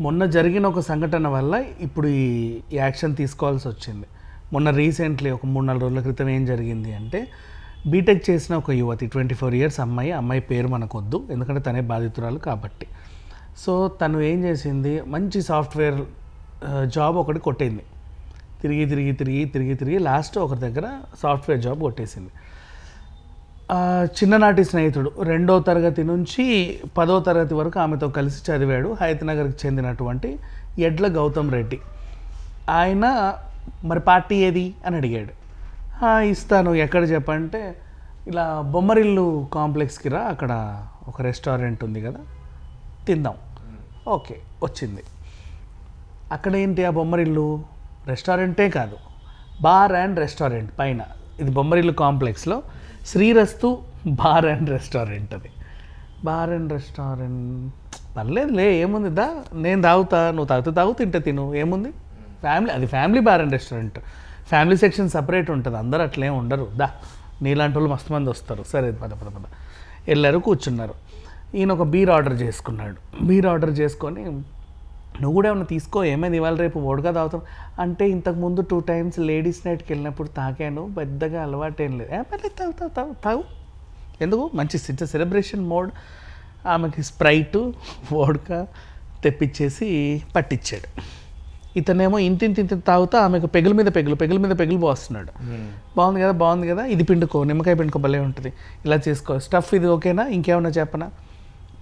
మొన్న జరిగిన ఒక సంఘటన వల్ల ఇప్పుడు ఈ యాక్షన్ తీసుకోవాల్సి వచ్చింది. మొన్న రీసెంట్లీ ఒక 3-4 రోజుల క్రితం ఏం జరిగింది అంటే, బీటెక్ చేసిన ఒక యువతి 24 ఇయర్స్ అమ్మాయి పేరు మనకొద్దు, ఎందుకంటే తనే బాధితురాలు కాబట్టి. సో తను ఏం చేసింది, మంచి సాఫ్ట్వేర్ జాబ్ ఒకటి కొట్టింది. తిరిగి లాస్ట్ ఒకరి దగ్గర సాఫ్ట్వేర్ జాబ్ కొట్టేసింది. చిన్ననాటి స్నేహితుడు 2వ తరగతి నుంచి 10వ తరగతి వరకు ఆమెతో కలిసి చదివాడు. హయత్నగర్కి చెందినటువంటి ఎడ్ల గౌతమ్ రెడ్డి. ఆయన మరి పార్టీ ఏది అని అడిగాడు. ఇస్తాను, ఎక్కడ చెప్పంటే ఇలా బొమ్మరిల్లు కాంప్లెక్స్కి రా, అక్కడ ఒక రెస్టారెంట్ ఉంది కదా, తిందాం. ఓకే, వచ్చింది. అక్కడ ఏంటి, ఆ బొమ్మరిల్లు రెస్టారెంటే కాదు, బార్ అండ్ రెస్టారెంట్ పైన. ఇది బొమ్మరిల్లు కాంప్లెక్స్లో శ్రీరస్తు బార్ అండ్ రెస్టారెంట్. అది బార్ అండ్ రెస్టారెంట్ పర్లేదులే, ఏముంది దా, నేను తాగుతా, నువ్వు తాగు, తింటే తిను, ఏముంది. Family bar and restaurant, family section separate ఉంటుంది, అందరూ అట్లే ఉండరు. దా, నీలాంటి వాళ్ళు మస్తు మంది వస్తారు. సరే పద వెళ్ళారు, కూర్చున్నారు. ఈయన ఒక బీర్ ఆర్డర్ చేసుకున్నాడు. బీర్ ఆర్డర్ చేసుకొని, నువ్వు కూడా ఏమన్నా తీసుకో, ఏమైంది ఇవాళ రేపు వోడ్కా తాగుతాం అంటే, ఇంతకుముందు 2 times లేడీస్ నైట్కి వెళ్ళినప్పుడు తాగాను, పెద్దగా అలవాటేం లేదు. పర్లేదు తాగు, ఎందుకు, మంచి సెలబ్రేషన్ మోడ్. ఆమెకి స్ప్రైటు వోడ్కా తెప్పించేసి పట్టించాడు. ఇతనేమో ఇంత తాగుతా ఆమెకు పెగుల మీద పెగులు పోస్తున్నాడు. బాగుంది కదా, ఇది పిండుకో, నిమ్మకాయ పిండుకో, భలే ఉంటుంది, ఇలా చేసుకో, స్టఫ్ ఇది ఓకేనా, ఇంకేమన్నా చెప్పనా,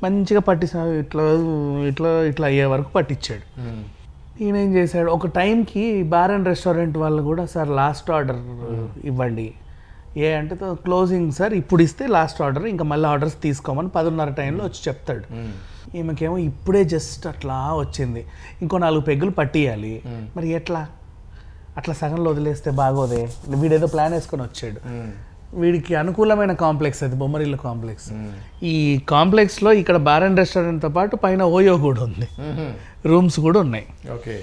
మంచిగా పట్టించాడు. ఇట్లా అయ్యే వరకు పట్టించాడు. ఈయన ఏం చేశాడు, ఒక టైంకి బార్ అండ్ రెస్టారెంట్ వాళ్ళు కూడా, సార్ లాస్ట్ ఆర్డర్ ఇవ్వండి. అంటే క్లోజింగ్ సార్, ఇప్పుడు ఇస్తే లాస్ట్ ఆర్డర్, ఇంకా మళ్ళీ ఆర్డర్స్ తీసుకోమని 10:30 టైంలో వచ్చి చెప్తాడు. ఈమెకేమో ఇప్పుడే జస్ట్ అట్లా వచ్చింది, ఇంకో 4 పెగ్గులు పట్టియాలి, మరి ఎట్లా, అట్లా సగంలో వదిలేస్తే బాగోదే. వీడేదో ప్లాన్ వేసుకొని వచ్చాడు. వీడికి అనుకూలమైన కాంప్లెక్స్ అది, బొమ్మరిల్లు కాంప్లెక్స్. ఈ కాంప్లెక్స్లో ఇక్కడ బార్ అండ్ రెస్టారెంట్తో పాటు పైన ఓయో కూడా ఉంది, రూమ్స్ కూడా ఉన్నాయి. ఓకే,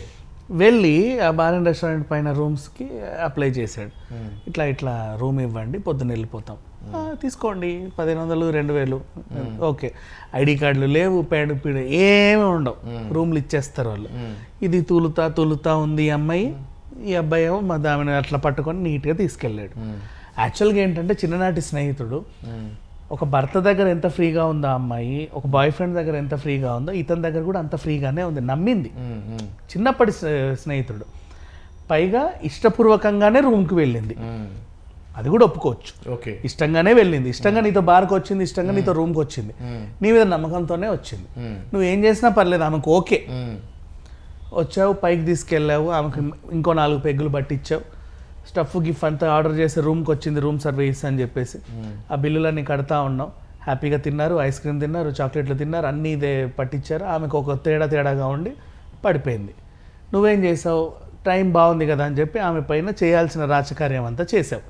వెళ్ళి ఆ బార్ అండ్ రెస్టారెంట్ పైన రూమ్స్కి అప్లై చేశాడు. ఇట్లా రూమ్ ఇవ్వండి, పొద్దున్న వెళ్ళిపోతాం, తీసుకోండి, 1500 2000. ఓకే, ఐడి కార్డులు లేవు, పీడ ఏమి ఉండవు, రూమ్లు ఇచ్చేస్తారు వాళ్ళు. ఇది తూలుతా ఉంది ఈ అమ్మాయి. ఈ అబ్బాయి ఏమో మా దామిని అట్లా పట్టుకొని నీట్గా తీసుకెళ్ళాడు. యాక్చువల్గా ఏంటంటే, చిన్ననాటి స్నేహితుడు, ఒక భర్త దగ్గర ఎంత ఫ్రీగా ఉందో అమ్మాయి, ఒక బాయ్ ఫ్రెండ్ దగ్గర ఎంత ఫ్రీగా ఉందో ఇతని దగ్గర కూడా అంత ఫ్రీగానే ఉంది. నమ్మింది, చిన్నప్పటి స్నేహితుడు, పైగా ఇష్టపూర్వకంగానే రూమ్కి వెళ్ళింది. అది కూడా ఒప్పుకోవచ్చు, ఇష్టంగానే వెళ్ళింది, ఇష్టంగా నీతో బార్కి వచ్చింది, ఇష్టంగా నీతో రూమ్కి వచ్చింది, నీ మీద నమ్మకంతోనే వచ్చింది. నువ్వేం చేసినా పర్లేదు, ఆమెకు ఓకే. వచ్చావు, పైకి తీసుకెళ్ళావు, ఆమెకు ఇంకో 4 పెగ్గులు పట్టించావు, స్టఫ్ గిఫ్ట్ అంతా ఆర్డర్ చేసి రూమ్కి వచ్చింది, రూమ్ సర్వీస్ అని చెప్పేసి ఆ బిల్లులన్నీ కడతా ఉన్నాం. హ్యాపీగా తిన్నారు, ఐస్ క్రీమ్ తిన్నారు, చాక్లెట్లు తిన్నారు, అన్నీ ఇదే పట్టించారు. ఆమెకు ఒక తేడాగా ఉండి పడిపోయింది. నువ్వేం చేసావు, టైం బాగుంది కదా అని చెప్పి ఆమె పైన చేయాల్సిన రాజకార్యం అంతా చేసావు.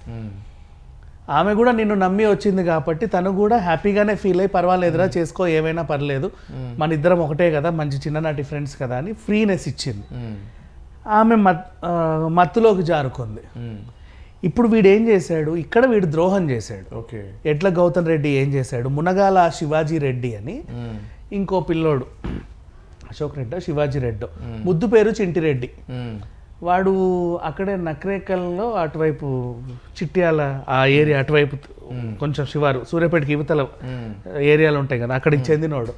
ఆమె కూడా నిన్ను నమ్మి వచ్చింది కాబట్టి తను కూడా హ్యాపీగానే ఫీల్ అయ్యి, పర్వాలేదురా చేసుకో, ఏమైనా పర్లేదు, మన ఇద్దరం ఒకటే కదా, మంచి చిన్ననాటి ఫ్రెండ్స్ కదా అని ఫ్రీనెస్ ఇచ్చింది. ఆమె మత్తులోకి జారుకుంది. ఇప్పుడు వీడు ఏం చేశాడు, ఇక్కడ వీడు ద్రోహం చేశాడు. ఎడ్ల గౌతమ్ రెడ్డి ఏం చేశాడు, మునగాల శివాజీ రెడ్డి అని ఇంకో పిల్లోడు, అశోక్ రెడ్డి శివాజీ రెడ్డి, ముద్దు పేరు చింటిరెడ్డి. వాడు అక్కడే నక్రేకల్లో అటువైపు చిట్యాల ఆ ఏరియా అటువైపు కొంచెం శివారు, సూర్యాపేటకి యువతల ఏరియాలు ఉంటాయి కదా, అక్కడికి చెందినవాడు.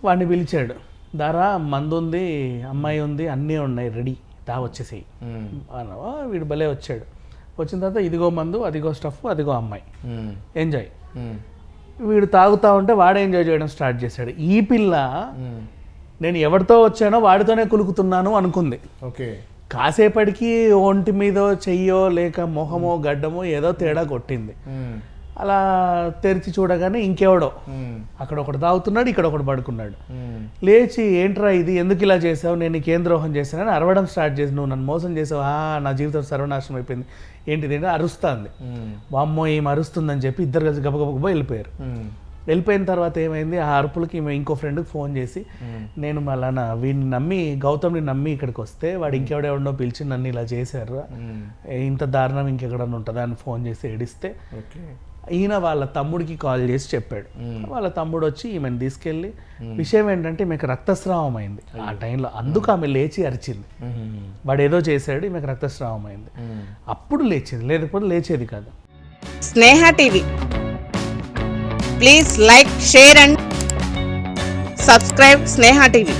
వాడిని పిలిచాడు, దారా మందు ఉంది, అమ్మాయి ఉంది, అన్నీ ఉన్నాయి, రెడీ, దా వచ్చేసేయి అన్నవా. వీడు భలే వచ్చాడు. వచ్చిన తర్వాత ఇదిగో మందు, అదిగో స్టఫ్, అదిగో అమ్మాయి, ఎంజాయ్. వీడు తాగుతా ఉంటే వాడు ఎంజాయ్ చేయడం స్టార్ట్ చేశాడు. ఈ పిల్ల నేను ఎవరితో వచ్చానో వాడితోనే కులుకుతున్నాను అనుకుంది. కాసేపటికి ఒంటి మీదో చెయ్యో లేక మొహమో గడ్డమో ఏదో తేడా కొట్టింది. అలా తెరిచి చూడగానే ఇంకెవడో అక్కడ ఒకడు తాగుతున్నాడు, ఇక్కడ ఒకడు పడుకున్నాడు. లేచి, ఏంట్రా ఇది, ఎందుకు ఇలా చేసావు, నేను నీకేం ద్రోహం చేశానని అరవడం స్టార్ట్ చేసి, నువ్వు నన్ను మోసం చేసావు, నా జీవితం సర్వనాశనం అయిపోయింది, ఏంటిది అరుస్తుంది. వామ్మో ఏం అరుస్తుందని చెప్పి ఇద్దరు కలిసి గబగబా వెళ్ళిపోయారు. వెళ్ళిపోయిన తర్వాత ఏమైంది, ఆ అరుపులకి ఇంకో ఫ్రెండ్కి ఫోన్ చేసి, నేను మళ్ళా వీడిని నమ్మి, గౌతమ్ని నమ్మి ఇక్కడికి వస్తే వాడు ఇంకెవడెవడో పిలిచి నన్ను ఇలా చేశారు, ఇంత దారుణం ఇంకెక్కడన్నా ఉంటుందా అని ఫోన్ చేసి ఏడిస్తే ఈయన వాళ్ళ తమ్ముడికి కాల్ చేసి చెప్పాడు. వాళ్ళ తమ్ముడు వచ్చి ఈమెను తీసుకెళ్ళి, విషయం ఏంటంటే ఈమెకు రక్తస్రావం అయింది ఆ టైంలో, అందుకు ఆమె లేచి అరిచింది. వాడు ఏదో చేశాడు, ఈమెకు రక్తస్రావం అయింది, అప్పుడు లేచింది, లేకపోతే లేచేది కాదు. Sneha TV, please like, share and subscribe Sneha TV.